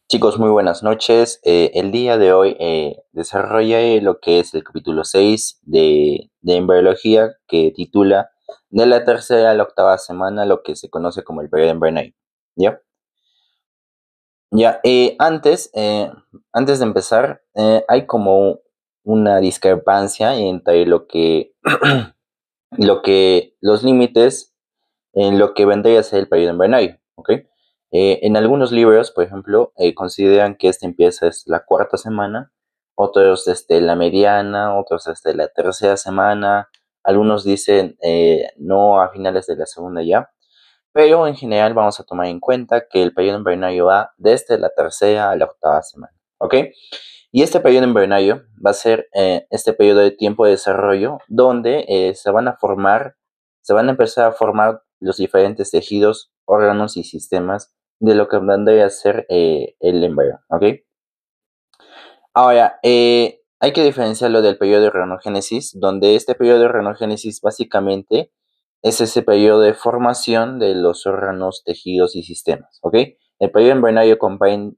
Chicos, muy buenas noches. El día de hoy desarrollaré lo que es el capítulo 6 de embriología que titula de la tercera a la octava semana, lo que se conoce como el periodo embrionario. ¿Ya? Ya, antes de empezar, hay como una discrepancia entre los límites en lo que vendría a ser el periodo embrionario, ¿ok? En algunos libros, por ejemplo, consideran que este empieza desde la cuarta semana, otros desde la mediana, otros desde la tercera semana, algunos dicen no a finales de la segunda ya, pero en general vamos a tomar en cuenta que el periodo embrionario va desde la tercera a la octava semana, ¿ok? Y este periodo embrionario va a ser este periodo de tiempo de desarrollo donde se van a empezar a formar los diferentes tejidos, órganos y sistemas de lo que vendría a ser el embrión, ¿ok? Ahora, hay que diferenciarlo del periodo de organogénesis, donde este periodo de organogénesis básicamente es ese periodo de formación de los órganos, tejidos y sistemas, ¿ok? El periodo embrionario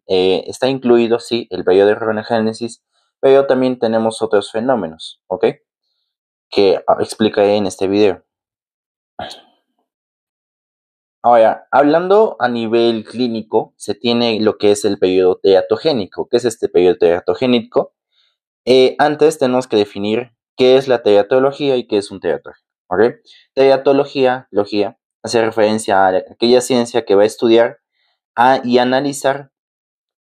está incluido, sí, el periodo de organogénesis, pero también tenemos otros fenómenos, ¿ok? Que explicaré en este video. Ahora, hablando a nivel clínico, se tiene lo que es el periodo teratogénico. ¿Qué es este periodo teratogénico? Antes tenemos que definir qué es la teratología y qué es un teratógeno, ¿ok? Logía, hace referencia a aquella ciencia que va a estudiar y analizar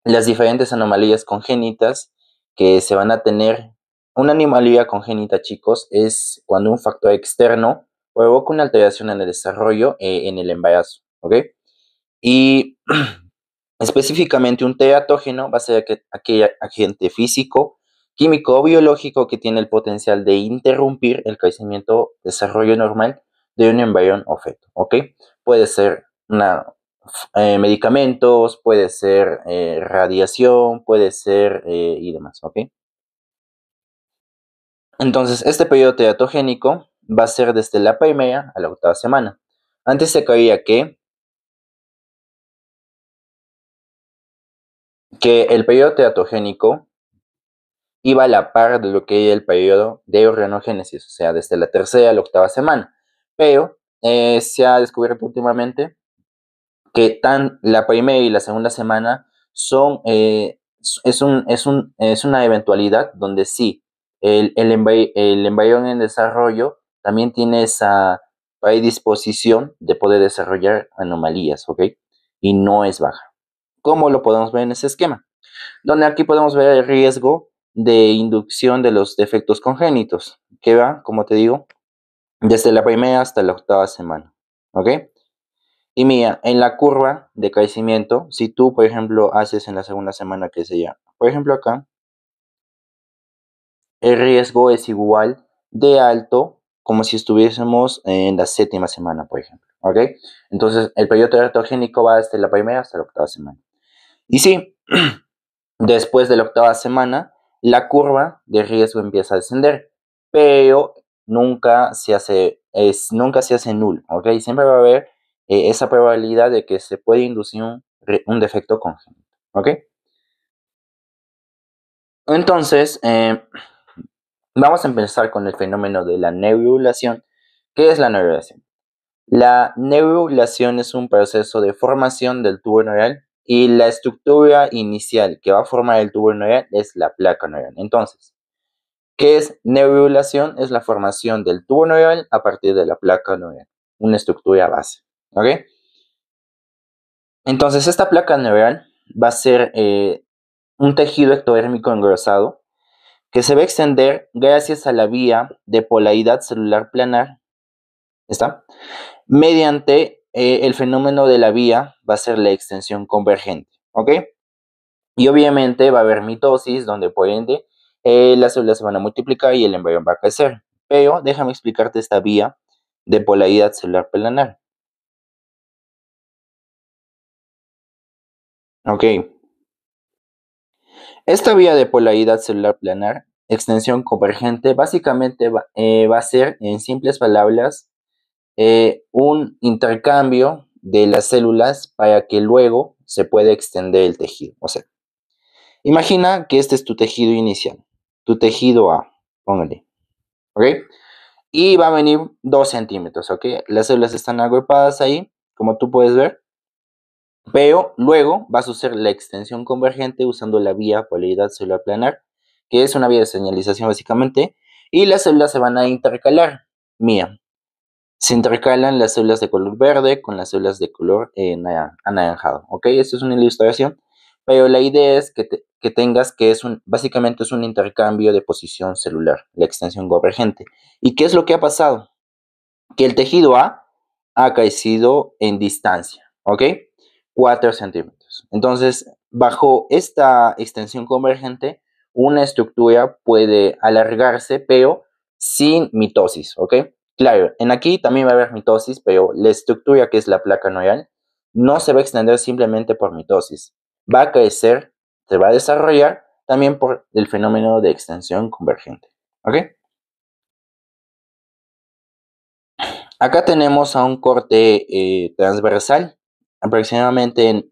las diferentes anomalías congénitas que se van a tener. Una anomalía congénita, chicos, es cuando un factor externo provoca una alteración en el desarrollo en el embarazo, ¿ok? Y específicamente un teratógeno va a ser aquel agente físico, químico o biológico que tiene el potencial de interrumpir el crecimiento, desarrollo normal de un embrión o feto, ¿ok? Puede ser medicamentos, puede ser radiación, puede ser y demás, ¿ok? Entonces, este periodo teratogénico va a ser desde la primera a la octava semana. Antes se creía que el periodo teratogénico iba a la par de lo que era el periodo de organogénesis, o sea, desde la tercera a la octava semana. Pero se ha descubierto últimamente que la primera y la segunda semana es una eventualidad donde sí, el embrión en desarrollo también tiene esa predisposición de poder desarrollar anomalías, ¿ok? Y no es baja. ¿Cómo lo podemos ver en ese esquema? Donde aquí podemos ver el riesgo de inducción de los defectos congénitos, que va, como te digo, desde la primera hasta la octava semana, ¿ok? Y mira, en la curva de crecimiento, si tú, por ejemplo, haces en la segunda semana, que sería, por ejemplo, acá, el riesgo es igual de alto como si estuviésemos en la séptima semana, por ejemplo, ¿ok? Entonces, el periodo teratogénico va desde la primera hasta la octava semana. Y sí, después de la octava semana, la curva de riesgo empieza a descender, pero nunca se hace nulo, ¿ok? Siempre va a haber esa probabilidad de que se puede inducir un defecto congénito, ¿ok? Entonces, vamos a empezar con el fenómeno de la neurulación. ¿Qué es la neurulación? La neurulación es un proceso de formación del tubo neural y la estructura inicial que va a formar el tubo neural es la placa neural. Entonces, ¿qué es neurulación? Es la formación del tubo neural a partir de la placa neural, una estructura base, ¿ok? Entonces, esta placa neural va a ser un tejido ectodérmico engrosado que se va a extender gracias a la vía de polaridad celular planar, ¿está? Mediante el fenómeno de la vía va a ser la extensión convergente, ¿ok? Y obviamente va a haber mitosis, donde por ende las células se van a multiplicar y el embrión va a crecer. Pero déjame explicarte esta vía de polaridad celular planar. Ok. Esta vía de polaridad celular planar, extensión convergente, básicamente va a ser, en simples palabras, un intercambio de las células para que luego se pueda extender el tejido. O sea, Imagina que este es tu tejido inicial, tu tejido A, póngale, ¿ok? Y va a venir 2 centímetros, ¿ok? Las células están agrupadas ahí, como tú puedes ver, pero luego vas a usar la extensión convergente usando la vía polaridad celular planar, que es una vía de señalización básicamente, y las células se van a intercalar. Mira, se intercalan las células de color verde con las células de color anaranjado, ¿ok? Esto es una ilustración, pero la idea es que tengas que básicamente es un intercambio de posición celular, la extensión convergente. ¿Y qué es lo que ha pasado? Que el tejido A ha crecido en distancia, ¿ok? 4 centímetros. Entonces, bajo esta extensión convergente, una estructura puede alargarse, pero sin mitosis, ¿ok? Claro, en aquí también va a haber mitosis, pero la estructura que es la placa neural no se va a extender simplemente por mitosis. Va a crecer, se va a desarrollar también por el fenómeno de extensión convergente, ¿ok? Acá tenemos a un corte transversal, aproximadamente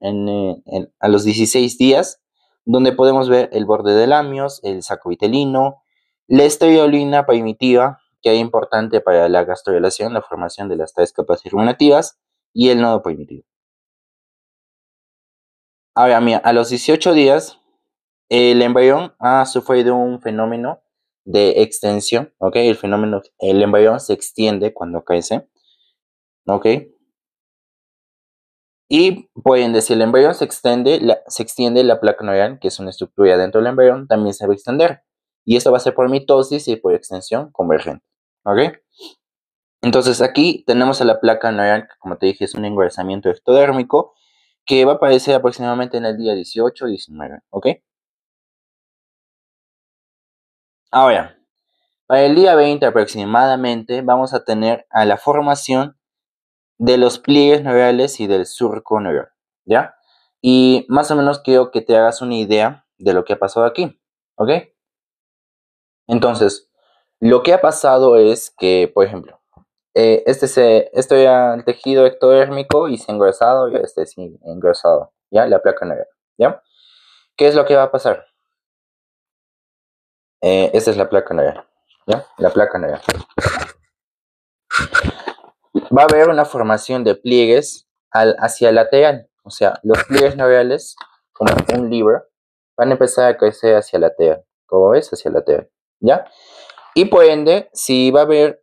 a los 16 días, donde podemos ver el borde del amios, el saco vitelino, la estereolina primitiva, que es importante para la gastrulación, la formación de las 3 capas germinativas, y el nodo primitivo. Ahora, mira, a los 18 días, el embrión ha sufrido un fenómeno de extensión, ¿ok? El embrión se extiende cuando crece, ¿ok? Y pueden decir, el embrión se extiende la placa neural, que es una estructura dentro del embrión, también se va a extender. Y esto va a ser por mitosis y por extensión convergente. ¿Ok? Entonces aquí tenemos a la placa neural, que como te dije es un engrosamiento ectodérmico, que va a aparecer aproximadamente en el día 18 19. ¿Ok? Ahora, para el día 20 aproximadamente vamos a tener a la formación de los pliegues neurales y del surco neural, ¿ya? Y más o menos quiero que te hagas una idea de lo que ha pasado aquí, ¿ok? Entonces, lo que ha pasado es que, por ejemplo, esto ya el tejido ectodérmico y se ha engrosado, y este sí engrosado, ¿ya? La placa neural, ¿ya? ¿Qué es lo que va a pasar? Esta es la placa neural, ¿ya? La placa neural. Va a haber una formación de pliegues hacia lateral, o sea, los pliegues neurales, como un libro, van a empezar a crecer hacia lateral, como ves, hacia lateral, ¿ya? Y por ende, si va a haber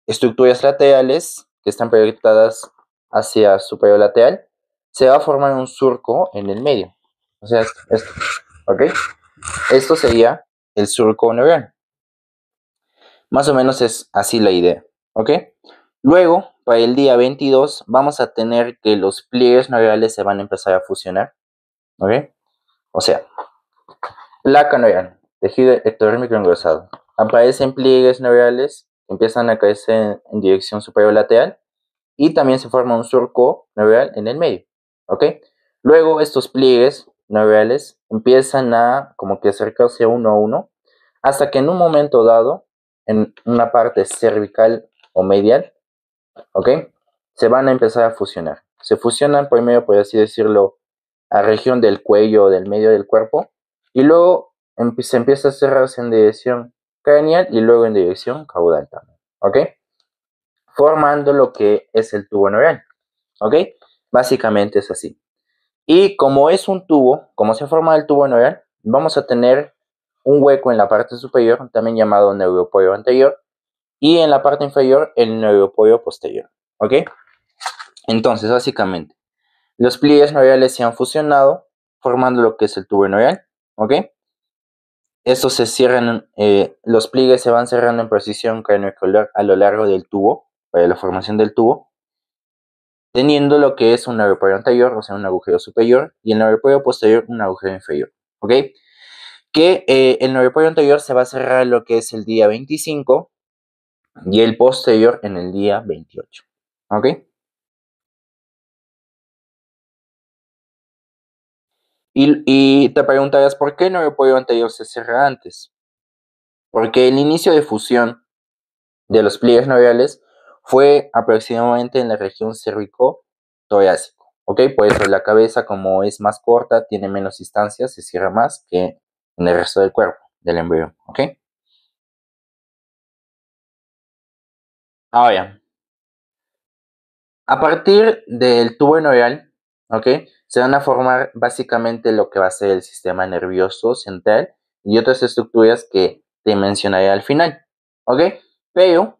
estructuras laterales que están proyectadas hacia superior lateral, se va a formar un surco en el medio, o sea, esto, ¿ok? Esto sería el surco neural. Más o menos es así la idea, ¿ok? Luego, para el día 22, vamos a tener que los pliegues neurales se van a empezar a fusionar, ¿ok? O sea, placa neural, tejido ectodérmico engrosado. Aparecen pliegues neurales, empiezan a crecer en dirección superior lateral y también se forma un surco neural en el medio, ¿ok? Luego, estos pliegues neurales empiezan a como que acercarse uno a uno hasta que en un momento dado, en una parte cervical o medial, ¿ok? Se van a empezar a fusionar. Se fusionan primero, por así decirlo, a región del cuello o del medio del cuerpo y luego se empieza a cerrarse en dirección craneal y luego en dirección caudal también, ¿ok? Formando lo que es el tubo neural, ¿ok? Básicamente es así. Y como es un tubo, como se forma el tubo neural, vamos a tener un hueco en la parte superior, también llamado neuropodio anterior, y en la parte inferior el neuropodio posterior, ¿ok? Entonces, básicamente, los pliegues neurales se han fusionado, formando lo que es el tubo neural, ¿ok? Estos se cierran, los pliegues se van cerrando en posición craneoescalar a lo largo del tubo, para la formación del tubo, teniendo lo que es un neuropodio anterior, o sea, un agujero superior, y el neuropodio posterior, un agujero inferior, ¿ok? Que el neuropodio anterior se va a cerrar lo que es el día 25 y el posterior en el día 28, ¿ok? Y te preguntarás, ¿por qué el neuropodio anterior se cierra antes? Porque el inicio de fusión de los pliegues neurales fue aproximadamente en la región cérvico-torácico, ¿ok? Por eso la cabeza, como es más corta, tiene menos distancia, se cierra más que en el resto del cuerpo del embrión, ¿ok? Ahora, a partir del tubo neural, ¿ok? Se van a formar básicamente lo que va a ser el sistema nervioso central y otras estructuras que te mencionaré al final, ¿ok? Pero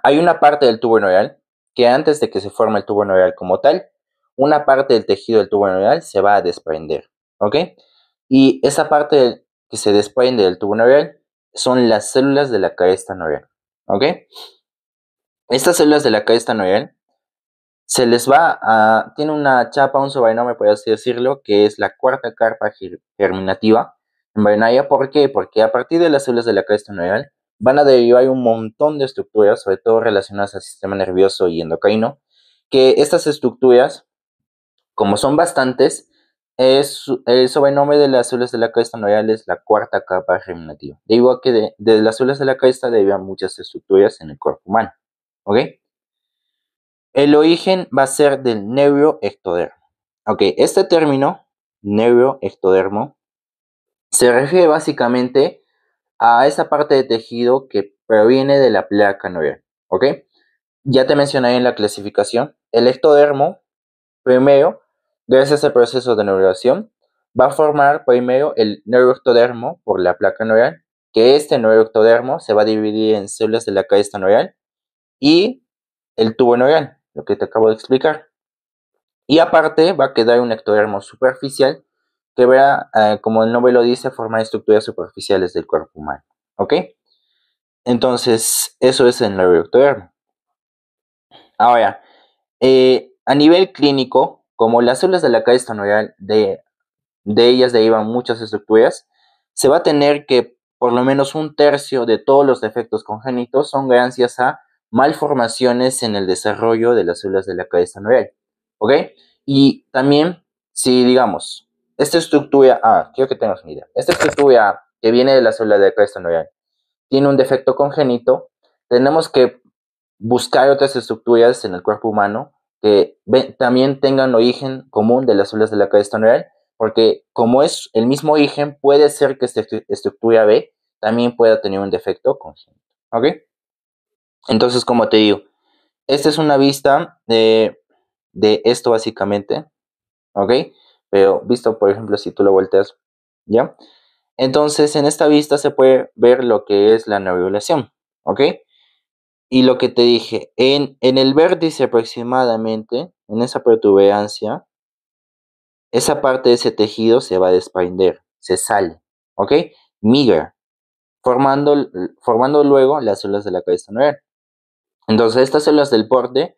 hay una parte del tubo neural que antes de que se forme el tubo neural como tal, una parte del tejido del tubo neural se va a desprender, ¿ok? Y esa parte que se desprende del tubo neural son las células de la cresta neural, ¿ok? Estas células de la cresta neural se les va a, tiene una chapa, un sobrenombre, por así decirlo, que es la cuarta capa germinativa embrionaria. ¿Por qué? Porque a partir de las células de la cresta neural van a derivar un montón de estructuras, sobre todo relacionadas al sistema nervioso y endocrino, que estas estructuras, como son bastantes, el sobrenombre de las células de la cresta neural es la cuarta capa germinativa. Debido a que de las células de la cresta derivan muchas estructuras en el cuerpo humano. ¿Ok? El origen va a ser del neuroectodermo. Ok, este término, neuroectodermo, se refiere básicamente a esa parte de tejido que proviene de la placa neural. Ok, ya te mencioné en la clasificación, el ectodermo, primero, gracias al proceso de neurulación, va a formar primero el neuroectodermo por la placa neural, que este neuroectodermo se va a dividir en células de la cresta neural y el tubo neural, lo que te acabo de explicar. Y aparte va a quedar un ectodermo superficial que verá, como el nombre lo dice, formar estructuras superficiales del cuerpo humano. ¿Ok? Entonces, eso es el neuroectodermo. Ahora, a nivel clínico, como las células de la cresta neural, de ellas derivan muchas estructuras, se va a tener que por lo menos un tercio de todos los defectos congénitos son gracias a malformaciones en el desarrollo de las células de la cresta neural. ¿Ok? Y también, si digamos, esta estructura, quiero que tengas una idea, esta estructura que viene de la célula de la cresta neural tiene un defecto congénito, tenemos que buscar otras estructuras en el cuerpo humano que también tengan origen común de las células de la cresta neural, porque como es el mismo origen, puede ser que esta estructura B también pueda tener un defecto congénito. ¿Ok? Entonces, como te digo, esta es una vista de esto básicamente, ¿ok? Pero visto, por ejemplo, si tú lo volteas, ¿ya? Entonces, en esta vista se puede ver lo que es la neurulación, ¿ok? Y lo que te dije, en el vértice aproximadamente, en esa protuberancia, esa parte de ese tejido se va a desprender, se sale, ¿ok? Migra, formando luego las células de la cresta neural. Entonces, estas células del borde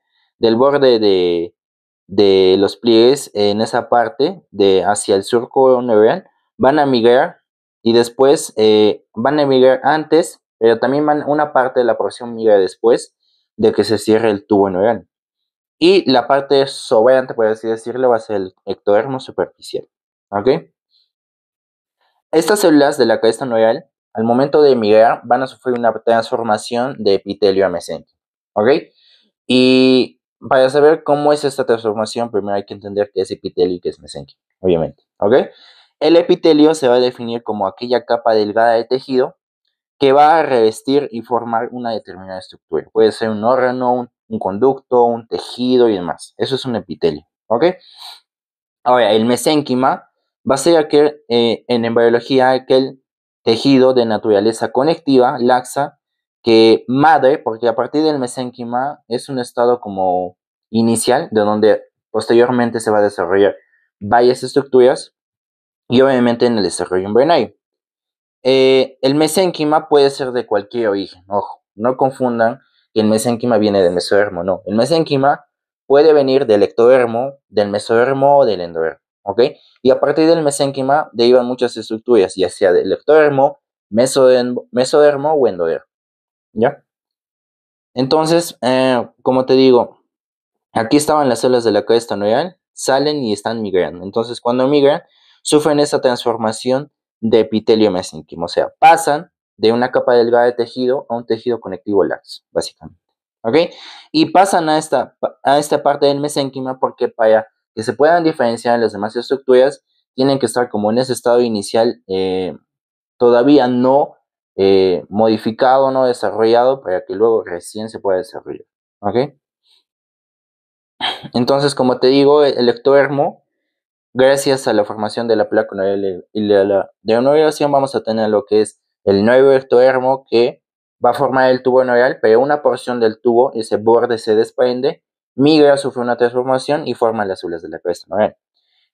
de los pliegues en esa parte de hacia el surco neural van a migrar y después van a migrar antes, pero también una parte de la porción migra después de que se cierre el tubo neural. Y la parte sobrante, por así decirlo, va a ser el ectodermo superficial. ¿Ok? Estas células de la cresta neural, al momento de migrar, van a sufrir una transformación de epitelio a mesénquimo. ¿Ok? Y para saber cómo es esta transformación, primero hay que entender qué es epitelio y qué es mesénquimo, obviamente. ¿Ok? El epitelio se va a definir como aquella capa delgada de tejido que va a revestir y formar una determinada estructura. Puede ser un órgano, un conducto, un tejido y demás. Eso es un epitelio. ¿Ok? Ahora, el mesénquima va a ser en embriología aquel tejido de naturaleza conectiva, laxa, que madre, porque a partir del mesénquima es un estado como inicial, de donde posteriormente se va a desarrollar varias estructuras y obviamente en el desarrollo embrionario. El mesénquima puede ser de cualquier origen, ojo, no confundan que el mesénquima viene del mesodermo, no. El mesénquima puede venir del ectodermo, del mesodermo o del endodermo, ¿ok? Y a partir del mesénquima derivan muchas estructuras, ya sea del ectodermo, mesodermo o endodermo, ¿ya? Entonces, como te digo, aquí estaban las células de la cresta neural, salen y están migrando. Entonces, cuando migran, sufren esa transformación de epitelio mesénquimo, o sea, pasan de una capa delgada de tejido a un tejido conectivo laxo, básicamente. ¿ok? Y pasan a esta parte del mesénquima porque para que se puedan diferenciar las demás estructuras, tienen que estar como en ese estado inicial todavía no modificado, no desarrollado, para que luego recién se pueda desarrollar, ¿ok? Entonces, como te digo, el ectodermo, gracias a la formación de la placa neural y de la denervación, vamos a tener lo que es el nuevo ectodermo que va a formar el tubo neural, pero una porción del tubo, ese borde se desprende, migra, sufre una transformación y forma las células de la cresta neural.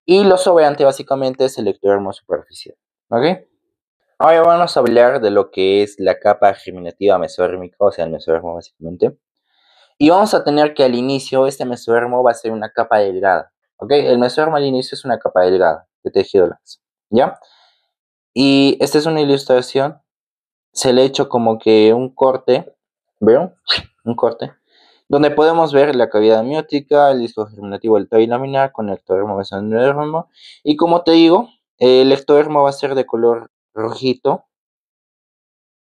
Y lo sobrante básicamente es el ectodermo superficial, ¿ok? Ahora vamos a hablar de lo que es la capa germinativa mesodérmica, o sea, el mesodermo básicamente. Y vamos a tener que al inicio este mesodermo va a ser una capa delgada, ¿ok? El mesodermo al inicio es una capa delgada de tejido laxo, ¿ya? Y esta es una ilustración, se le ha hecho como que un corte, ¿vieron? Un corte, donde podemos ver la cavidad amniótica, el disco germinativo del tallo laminar con el ectodermo, mesodermo, y como te digo, el ectodermo va a ser de color rojito,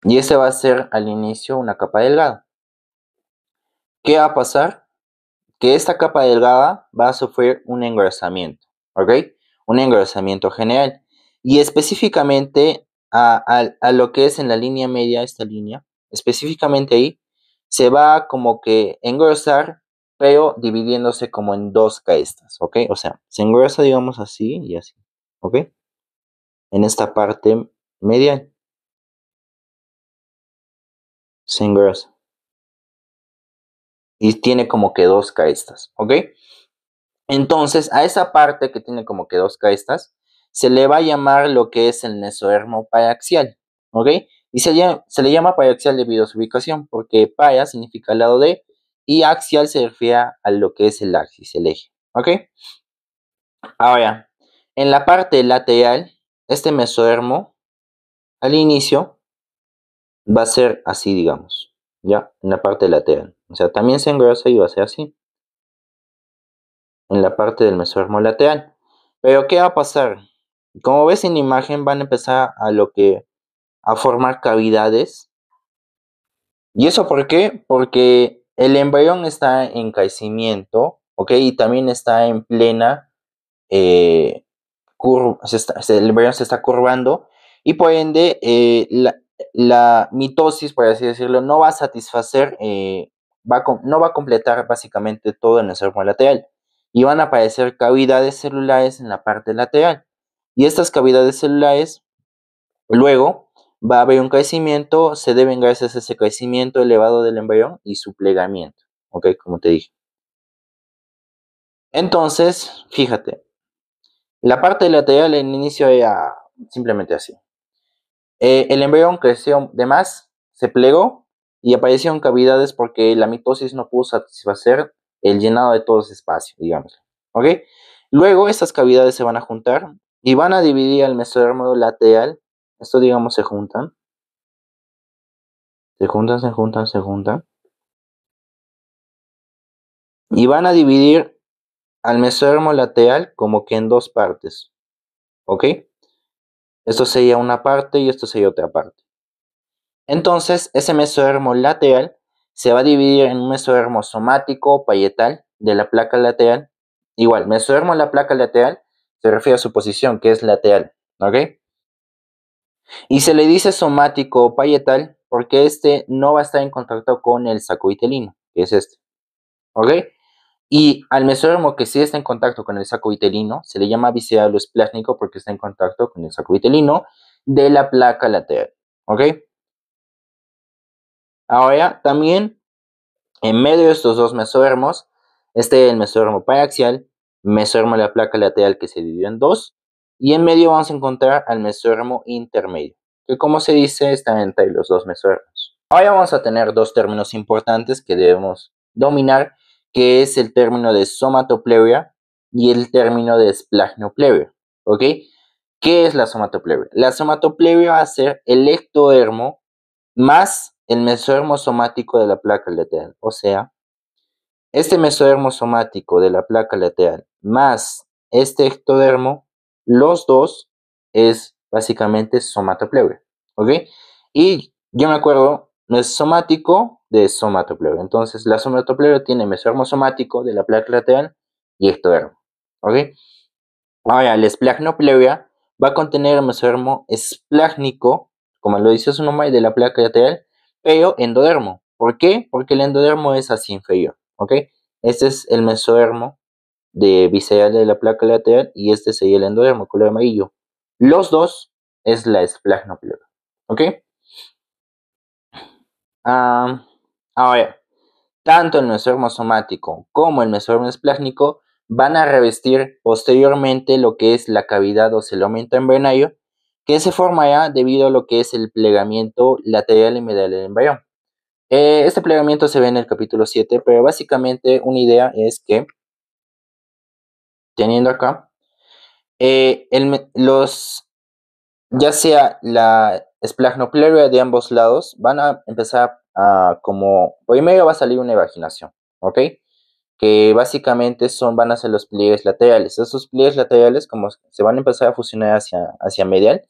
y este va a ser al inicio una capa delgada. ¿Qué va a pasar? Que esta capa delgada va a sufrir un engrosamiento, ¿ok? Un engrosamiento general. Y específicamente a lo que es en la línea media, esta línea, específicamente ahí, se va como que engrosar, pero dividiéndose como en dos caestas, ¿ok? O sea, se engrosa, digamos así y así, ¿ok? En esta parte media se engrosa y tiene como que dos caestas, ¿ok? Entonces, a esa parte que tiene como que dos caestas, se le va a llamar lo que es el mesodermo paraxial, ¿ok? Y se le llama paraxial debido a su ubicación, porque para significa al lado de, y axial se refiere a lo que es el axis, el eje, ¿ok? Ahora, en la parte lateral, este mesodermo, al inicio, va a ser así, digamos, ¿ya? En la parte lateral. O sea, también se engrosa y va a ser así, en la parte del mesodermo lateral. Pero, ¿qué va a pasar? Como ves en la imagen, van a empezar a formar cavidades. ¿Y eso por qué? Porque el embrión está en crecimiento, ¿ok? Y también está en plena eh, el embrión se está curvando y por ende la mitosis, por así decirlo, no va a satisfacer, no va a completar básicamente todo en el mesodermo lateral y van a aparecer cavidades celulares en la parte lateral. Y estas cavidades celulares, luego, va a haber un crecimiento, se deben gracias a ese crecimiento elevado del embrión y su plegamiento, ¿ok? Como te dije. Entonces, fíjate, la parte lateral en inicio era simplemente así. El embrión creció de más, se plegó y aparecieron cavidades porque la mitosis no pudo satisfacer el llenado de todo ese espacio, digamos. ¿Ok? Luego estas cavidades se van a juntar y van a dividir el mesodermo lateral. Esto, digamos, se juntan. Se juntan, se juntan, se juntan. Y van a dividir al mesodermo lateral como que en dos partes. ¿Ok? Esto sería una parte y esto sería otra parte. Entonces, ese mesodermo lateral se va a dividir en un mesodermo somático o parietal de la placa lateral. Igual, mesodermo de la placa lateral se refiere a su posición, que es lateral, ¿ok? Y se le dice somático o parietal porque este no va a estar en contacto con el saco vitelino, que es este, ¿ok? Y al mesodermo que sí está en contacto con el saco vitelino se le llama visceral o esplásnico porque está en contacto con el saco vitelino de la placa lateral, ¿ok? Ahora, también en medio de estos dos mesodermos, el mesodermo paraxial, mesodermo de la placa lateral que se dividió en dos, y en medio vamos a encontrar al mesodermo intermedio, que como se dice está entre los dos mesodermos. Ahora vamos a tener dos términos importantes que debemos dominar, que es el término de somatopleuria y el término de esplagnopleuria, ¿ok? ¿Qué es la somatopleuria? La somatopleuria va a ser el ectodermo más el mesodermo somático de la placa lateral. O sea, este mesodermo somático de la placa lateral más este ectodermo, los dos es básicamente somatopleuria. ¿Ok? Y yo me acuerdo, no es somático de somatopleuria. Entonces, la somatopleuria tiene mesodermo somático de la placa lateral y ectodermo. ¿Ok? Ahora, la esplagnopleuria va a contener el mesodermo esplácnico, como lo dice su nombre, de la placa lateral, pero endodermo. ¿Por qué? Porque el endodermo es hacia inferior. ¿Ok? Este es el mesodermo visceral de la placa lateral y este sería el endodermo, color amarillo. Los dos es la esplagnopleuria. ¿Ok? Ahora, tanto el mesodermo somático como el mesodermo esplácnico van a revestir posteriormente lo que es la cavidad o celomento embrionario, que se formará debido a lo que es el plegamiento lateral y medial del embrión. Este plegamiento se ve en el capítulo 7, pero básicamente una idea es que, teniendo acá, ya sea la esplagnopleuria de ambos lados, van a empezar a como, primero va a salir una evaginación, ¿ok? Que básicamente van a ser los pliegues laterales. Esos pliegues laterales, como se van a empezar a fusionar hacia medial,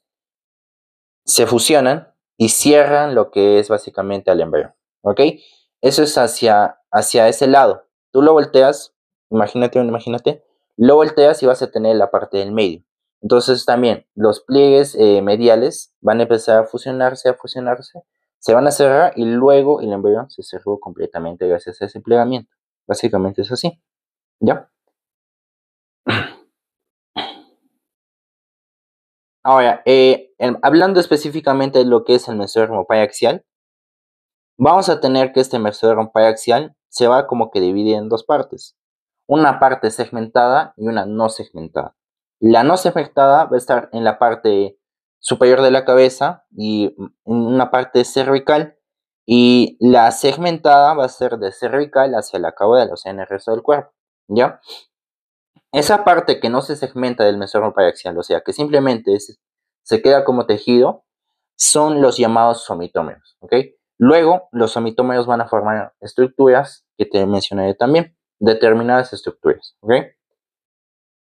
se fusionan y cierran lo que es básicamente al embrión, ¿ok? Eso es hacia ese lado. Tú lo volteas, imagínate, lo volteas y vas a tener la parte del medio. Entonces también los pliegues mediales van a empezar a fusionarse, se van a cerrar y luego el embrión se cerró completamente gracias a ese plegamiento. Básicamente es así, ¿ya? Ahora, hablando específicamente de lo que es el mesodermo paraxial, vamos a tener que este mesodermo paraxial se va como que dividir en dos partes. Una parte segmentada y una no segmentada. La no segmentada va a estar en la parte superior de la cabeza y en una parte cervical. Y la segmentada va a ser de cervical hacia la caudal, o sea, en el resto del cuerpo. ¿Ya? Esa parte que no se segmenta del mesodermo paraxial, o sea, que simplemente se queda como tejido, son los llamados somitómeros, ¿ok? Luego, los somitómeros van a formar estructuras que te mencionaré también, determinadas estructuras, ¿ok?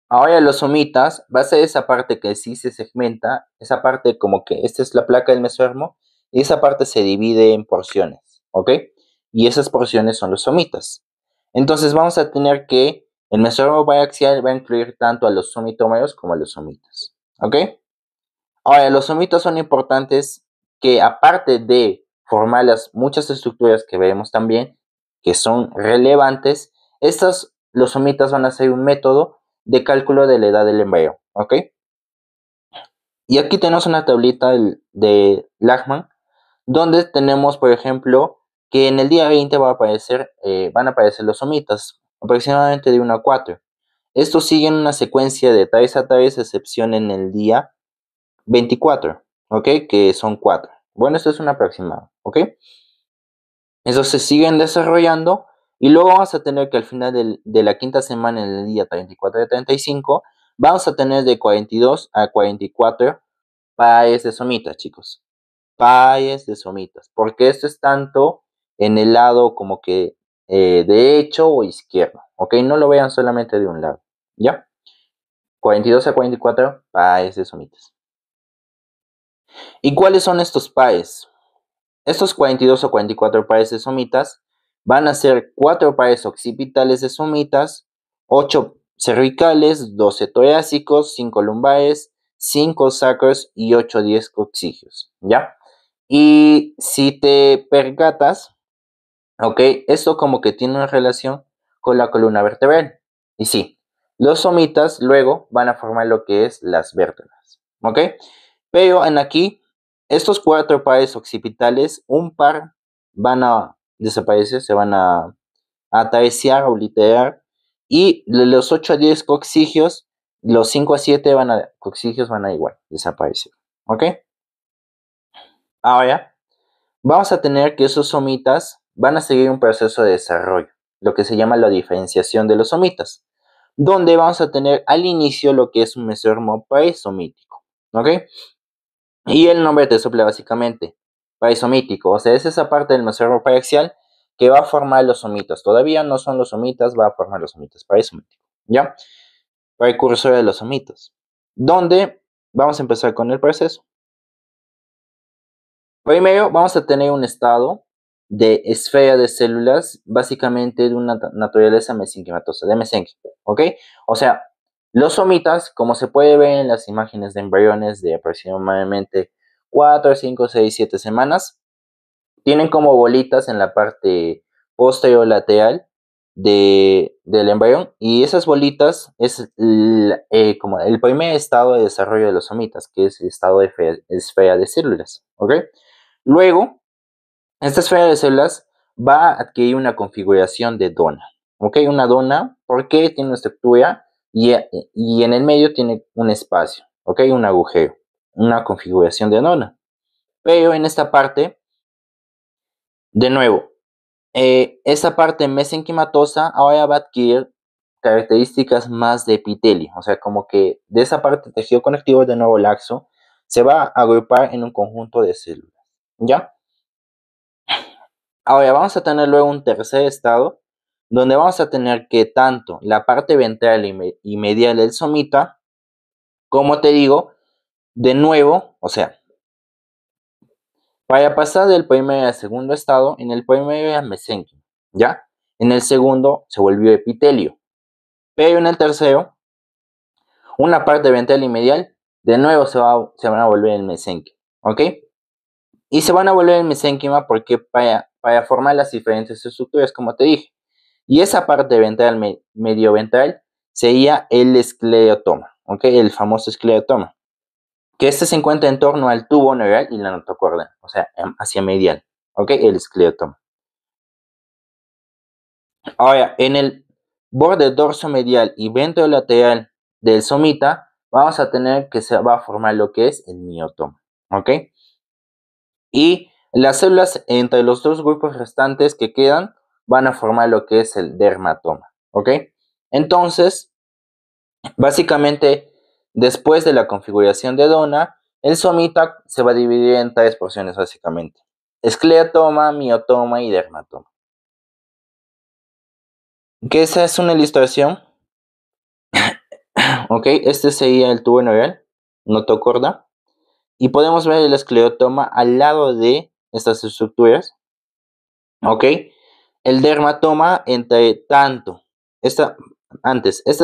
Ahora los somitas va a ser esa parte que sí se segmenta, esa parte como que esta es la placa del mesodermo y esa parte se divide en porciones, ¿ok? Y esas porciones son los somitas. Entonces vamos a tener que el mesodermo biaxial va a incluir tanto a los somitómeros como a los somitas, ¿ok? Ahora, los somitas son importantes que aparte de formar las muchas estructuras que veremos también, que son relevantes, los somitas van a ser un método de cálculo de la edad del embrión, ¿ok? Y aquí tenemos una tablita de Lachman, donde tenemos, por ejemplo, que en el día 20 van a aparecer los somitas, aproximadamente de 1 a 4. Estos siguen una secuencia de 3 a 3, excepción en el día 24, ¿ok? Que son 4. Bueno, esto es un aproximado, ¿ok? Esos se siguen desarrollando y luego vamos a tener que al final de la quinta semana, en el día 34 y 35, vamos a tener de 42 a 44 pares de somitas, chicos. Pares de somitas, porque esto es tanto en el lado como que derecho o izquierdo, ¿ok? No lo vean solamente de un lado, ¿ya? 42 a 44 pares de somitas. ¿Y cuáles son estos pares? Estos 42 o 44 pares de somitas van a ser 4 pares occipitales de somitas, 8 cervicales, 12 torácicos, 5 lumbares, 5 sacros y 8 10 coccygios, ¿ya? Y si te percatas, ¿ok? Esto como que tiene una relación con la columna vertebral. Y sí, los somitas luego van a formar lo que es las vértebras, ¿ok? Pero en aquí, estos 4 pares occipitales, un par van a desaparecer, se van a ataciar o obliterar. Y de los 8 a 10 coccygios, los 5 a 7 coccygios van a igual desaparecer, ¿ok? Ahora, vamos a tener que esos somitas van a seguir un proceso de desarrollo, lo que se llama la diferenciación de los somitas, donde vamos a tener al inicio lo que es un mesodermo paresomítico, ¿ok? Y el nombre te suple básicamente paresomítico, o sea, es esa parte del mesodermo paraxial que va a formar los somitas. Todavía no son los somitas, va a formar los somitas paresomítico, ¿ya? Precursor de los somitas, donde vamos a empezar con el proceso. Primero vamos a tener un estado de esfera de células, básicamente de una naturaleza mesenquimatosa, de mesenquio, ¿ok? O sea, los somitas, como se puede ver en las imágenes de embriones de aproximadamente 4, 5, 6, 7 semanas, tienen como bolitas en la parte posterior lateral del embrión, y esas bolitas es como el primer estado de desarrollo de los somitas, que es el estado de esfera de células, ¿ok? Luego, esta esfera de células va a adquirir una configuración de dona, ¿ok? Una dona porque tiene una estructura y en el medio tiene un espacio, ¿ok? Un agujero, una configuración de dona. Pero en esta parte, de nuevo, esa parte mesenquimatosa ahora va a adquirir características más de epitelio, o sea, como que de esa parte tejido conectivo de nuevo laxo se va a agrupar en un conjunto de células, ¿ya? Ahora vamos a tener luego un tercer estado, donde vamos a tener que tanto la parte ventral y medial del somita, como te digo, de nuevo, o sea, para pasar del primer al segundo estado, en el primero era mesenquio, ¿ya? En el segundo se volvió epitelio, pero en el tercero, una parte ventral y medial, de nuevo se van a volver el mesenquio, ¿ok? Y se van a volver el mesénquima porque para formar las diferentes estructuras, como te dije. Y esa parte ventral, medio ventral, sería el esclerotoma, ¿ok? El famoso esclerotoma, que este se encuentra en torno al tubo neural y la notocorda, o sea, hacia medial, ¿ok? El esclerotoma. Ahora, en el borde dorsomedial y ventrolateral del somita, vamos a tener que se va a formar lo que es el miotoma, ¿ok? Y las células entre los dos grupos restantes que quedan van a formar lo que es el dermatoma, ¿ok? Entonces, básicamente, después de la configuración de Dona, el somita se va a dividir en tres porciones básicamente: escleratoma, miotoma y dermatoma. Que esa es una ilustración, ¿ok? Este sería el tubo neural, notocorda, y podemos ver el esclerotoma al lado de estas estructuras, ¿ok? El dermatoma, entre tanto, esta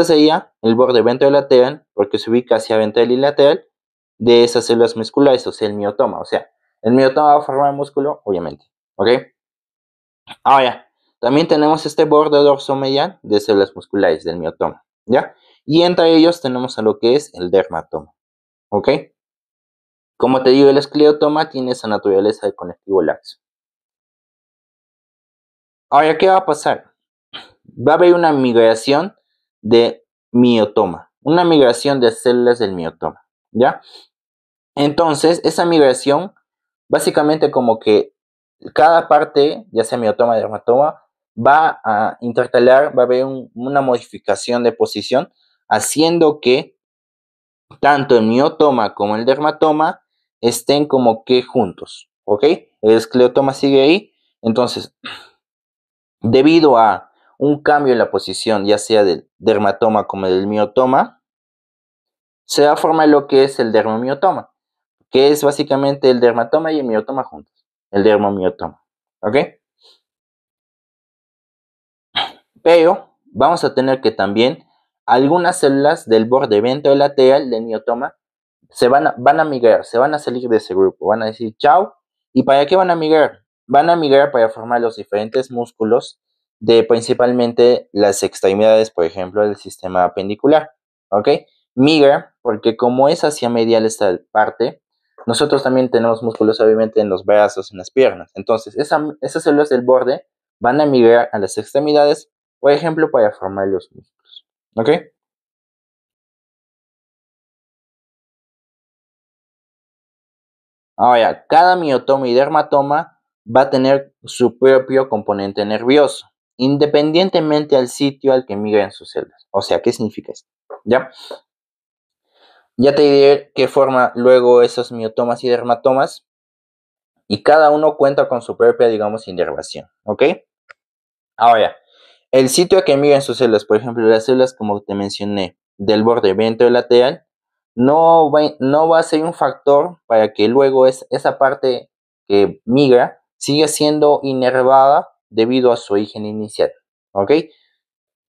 sería el borde ventrolateral, porque se ubica hacia ventral y lateral de esas células musculares, o sea, el miotoma. O sea, el miotoma va a formar músculo, obviamente, ¿ok? Ahora, también tenemos este borde dorsomedial de células musculares del miotoma, ¿ya? Y entre ellos tenemos a lo que es el dermatoma, ¿ok? Como te digo, el esclerotoma tiene esa naturaleza de conectivo laxo. Ahora, ¿qué va a pasar? Va a haber una migración de miotoma, una migración de células del miotoma, ¿ya? Entonces, esa migración, básicamente como que cada parte, ya sea miotoma o dermatoma, va a intercalar, va a haber una modificación de posición, haciendo que tanto el miotoma como el dermatoma estén como que juntos, ¿ok? El esclerotoma sigue ahí, entonces debido a un cambio en la posición, ya sea del dermatoma como del miotoma, se va a formar lo que es el dermomiotoma, que es básicamente el dermatoma y el miotoma juntos, el dermomiotoma, ¿ok? Pero vamos a tener que también algunas células del borde ventrolateral del miotoma van a migrar, se van a salir de ese grupo, van a decir chao. ¿Y para qué van a migrar? Van a migrar para formar los diferentes músculos de principalmente las extremidades, por ejemplo, del sistema apendicular, ¿ok? Migra porque como es hacia medial esta parte, nosotros también tenemos músculos obviamente en los brazos, en las piernas. Entonces, esas células del borde van a migrar a las extremidades, por ejemplo, para formar los músculos, ¿ok? Ahora, cada miotoma y dermatoma va a tener su propio componente nervioso, independientemente al sitio al que migren sus células. O sea, ¿qué significa esto? ¿Ya? Ya te diré qué forma luego esos miotomas y dermatomas, y cada uno cuenta con su propia, digamos, inervación, ¿ok? Ahora, el sitio a que migran sus células, por ejemplo, las células, como te mencioné, del borde ventrolateral, no va a ser un factor para que luego esa parte que migra sigue siendo inervada debido a su origen inicial, ¿ok?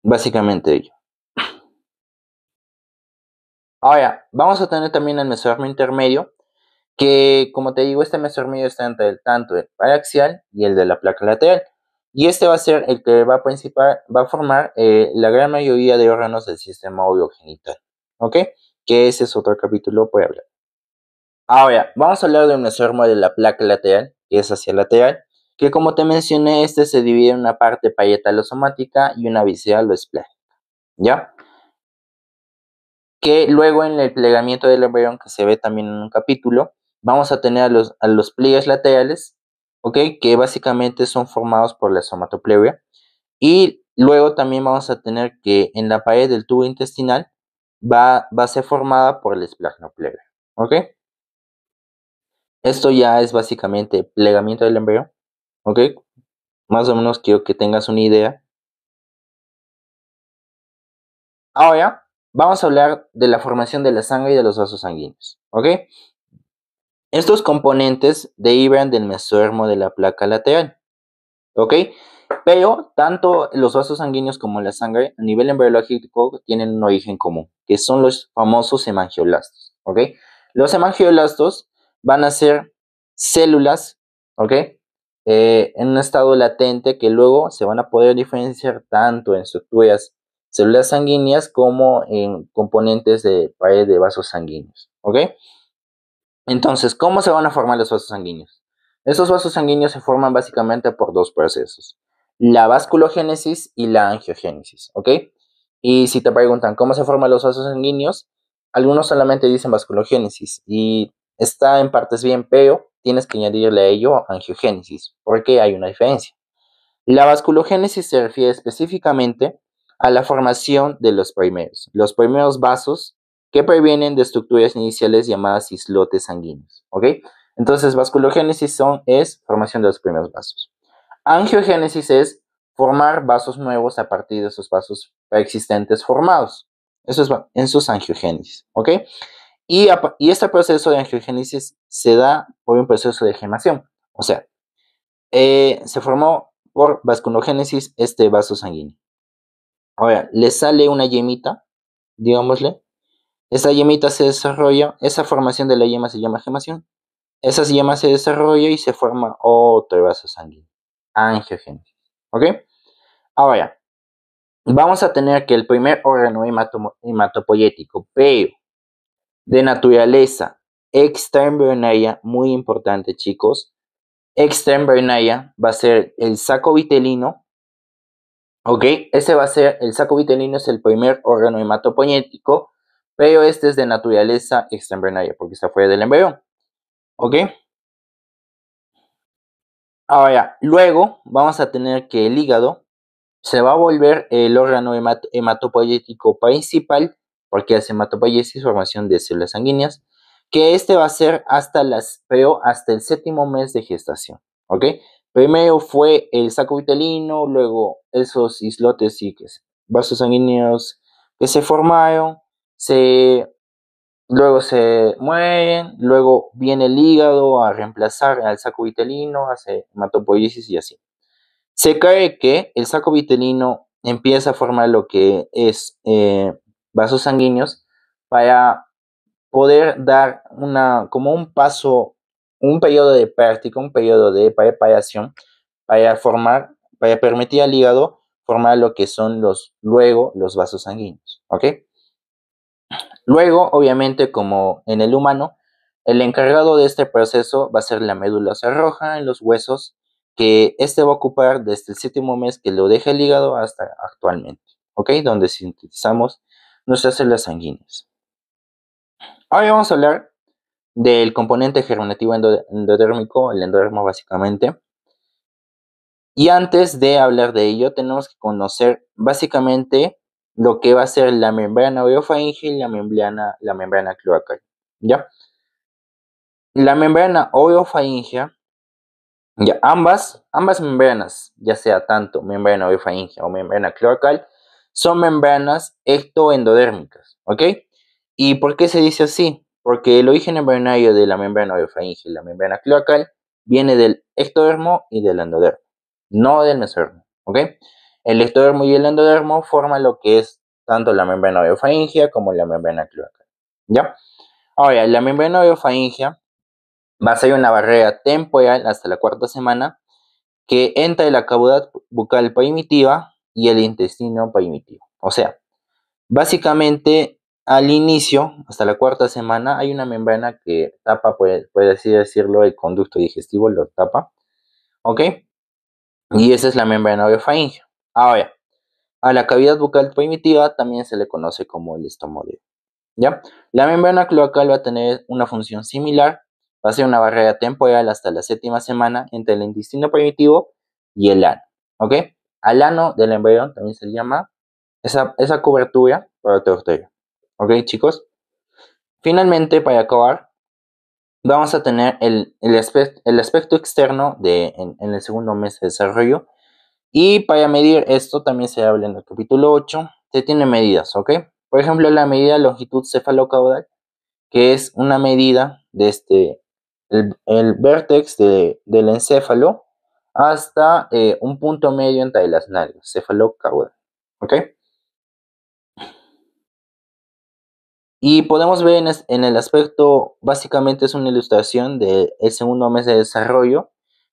Básicamente ello. Ahora, vamos a tener también el mesodermo intermedio, que como te digo, este mesodermo está entre tanto el paraxial y el de la placa lateral. Y este va a ser el que va a formar la gran mayoría de órganos del sistema oviogenital, ¿ok? Que ese es otro capítulo por hablar. Ahora, vamos a hablar del mesodermo de la placa lateral, que es hacia lateral, que como te mencioné, este se divide en una parte parietalosomática y una visceral o esplánica, ¿ya? Que luego en el plegamiento del embrión, que se ve también en un capítulo, vamos a tener a los pliegues laterales, ¿ok? Que básicamente son formados por la somatopleuria. Y luego también vamos a tener que en la pared del tubo intestinal va a ser formada por la esplagnopleuria, ¿ok? Esto ya es básicamente plegamiento del embrión, ¿ok? Más o menos quiero que tengas una idea. Ahora vamos a hablar de la formación de la sangre y de los vasos sanguíneos, ¿ok? Estos componentes derivan del mesodermo de la placa lateral, ¿ok? Pero tanto los vasos sanguíneos como la sangre a nivel embriológico tienen un origen común, que son los famosos hemangioblastos, ¿ok? Los hemangioblastos van a ser células, ¿ok? En un estado latente que luego se van a poder diferenciar tanto en estructuras células sanguíneas como en componentes de pared de vasos sanguíneos, ¿ok? Entonces, ¿cómo se van a formar los vasos sanguíneos? Estos vasos sanguíneos se forman básicamente por dos procesos, la vasculogénesis y la angiogénesis, ¿ok? Y si te preguntan cómo se forman los vasos sanguíneos, algunos solamente dicen vasculogénesis y está en partes bien, pero tienes que añadirle a ello angiogénesis, porque hay una diferencia. La vasculogénesis se refiere específicamente a la formación de los primeros vasos que provienen de estructuras iniciales llamadas islotes sanguíneos, ¿ok? Entonces, vasculogénesis es formación de los primeros vasos. Angiogénesis es formar vasos nuevos a partir de esos vasos preexistentes formados. Eso es sus angiogénesis, ¿ok? Y este proceso de angiogénesis se da por un proceso de gemación, o sea, se formó por vasculogénesis este vaso sanguíneo. Ahora, le sale una yemita, digámosle. Esa yemita se desarrolla, esa formación de la yema se llama gemación. Esa yema se desarrolla y se forma otro vaso sanguíneo, angiogénesis. ¿Ok? Ahora, vamos a tener que el primer órgano hematopoyético, pero de naturaleza extraembrionaria, muy importante, chicos, extraembrionaria va a ser el saco vitelino. Ok, ese va a ser, el saco vitelino es el primer órgano hematopoyético, pero este es de naturaleza extraembrionaria, porque está fuera del embrión. Ok, ahora, luego vamos a tener que el hígado se va a volver el órgano hematopoyético principal, porque hace hematopoiesis, formación de células sanguíneas, que este va a ser pero hasta el séptimo mes de gestación, ¿ok? Primero fue el saco vitelino, luego esos islotes y vasos sanguíneos que se formaron, luego se mueren, luego viene el hígado a reemplazar al saco vitelino, hace hematopoiesis y así. Se cree que el saco vitelino empieza a formar lo que es vasos sanguíneos para poder dar como un paso, un periodo de práctica, un periodo de preparación para permitir al hígado formar lo que son luego los vasos sanguíneos, ¿ok? Luego, obviamente, como en el humano, el encargado de este proceso va a ser la médula ósea roja en los huesos, que este va a ocupar desde el séptimo mes que lo deja el hígado hasta actualmente, ¿ok? Donde sintetizamos nuestras células sanguíneas. Ahora vamos a hablar del componente germinativo endodérmico, el endodermo básicamente. Y antes de hablar de ello, tenemos que conocer básicamente lo que va a ser la membrana orofaringe y la membrana cloacal, ¿ya? La membrana orofaringea, ya ambas membranas, ya sea tanto membrana orofaringea o membrana cloacal, son membranas ectoendodérmicas, ¿ok? ¿Y por qué se dice así? Porque el origen embrionario de la membrana orofaringea y la membrana cloacal viene del ectodermo y del endodermo, no del mesodermo, ¿ok? El ectodermo y el endodermo forman lo que es tanto la membrana oreofaringia como la membrana cloacal, ¿ya? Ahora, la membrana oreofaringia va a ser una barrera temporal hasta la cuarta semana que entre la cavidad bucal primitiva y el intestino primitivo. O sea, básicamente al inicio, hasta la cuarta semana, hay una membrana que tapa, puede así decirlo, el conducto digestivo, lo tapa, ¿ok? Y esa es la membrana oreofaringia. Ahora, a la cavidad bucal primitiva también se le conoce como el estomodeo, ¿ya? La membrana cloacal va a tener una función similar, va a ser una barrera temporal hasta la séptima semana entre el intestino primitivo y el ano, ¿ok? Al ano del embrión también se le llama esa cobertura protectora, ¿ok, chicos? Finalmente, para acabar, vamos a tener el aspecto externo en el segundo mes de desarrollo. Y para medir esto, también se habla en el capítulo 8, se tiene medidas, ¿ok? Por ejemplo, la medida longitud cefalocaudal, que es una medida de el vértex del encéfalo hasta un punto medio entre las nalgas, cefalocaudal, ¿ok? Y podemos ver en el aspecto, básicamente es una ilustración del segundo mes de desarrollo,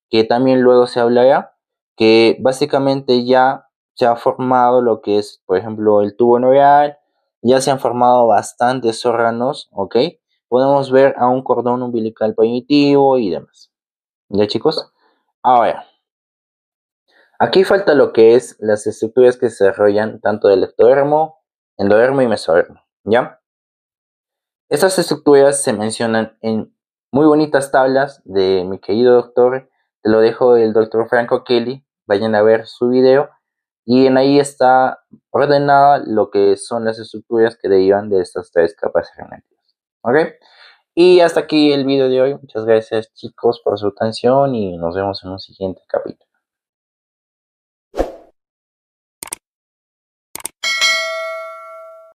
que también luego se hablará, que básicamente ya se ha formado lo que es, por ejemplo, el tubo neural, ya se han formado bastantes órganos, ¿ok? Podemos ver a un cordón umbilical primitivo y demás. ¿Ya, chicos? Ahora, aquí falta lo que es las estructuras que se desarrollan tanto del ectodermo, endodermo y mesodermo, ¿ya? Estas estructuras se mencionan en muy bonitas tablas de mi querido doctor, te lo dejo el doctor Franco Kelly, vayan a ver su video y en ahí está ordenada lo que son las estructuras que derivan de estas tres capas genéticas. ¿Ok? Y hasta aquí el video de hoy. Muchas gracias chicos por su atención y nos vemos en un siguiente capítulo.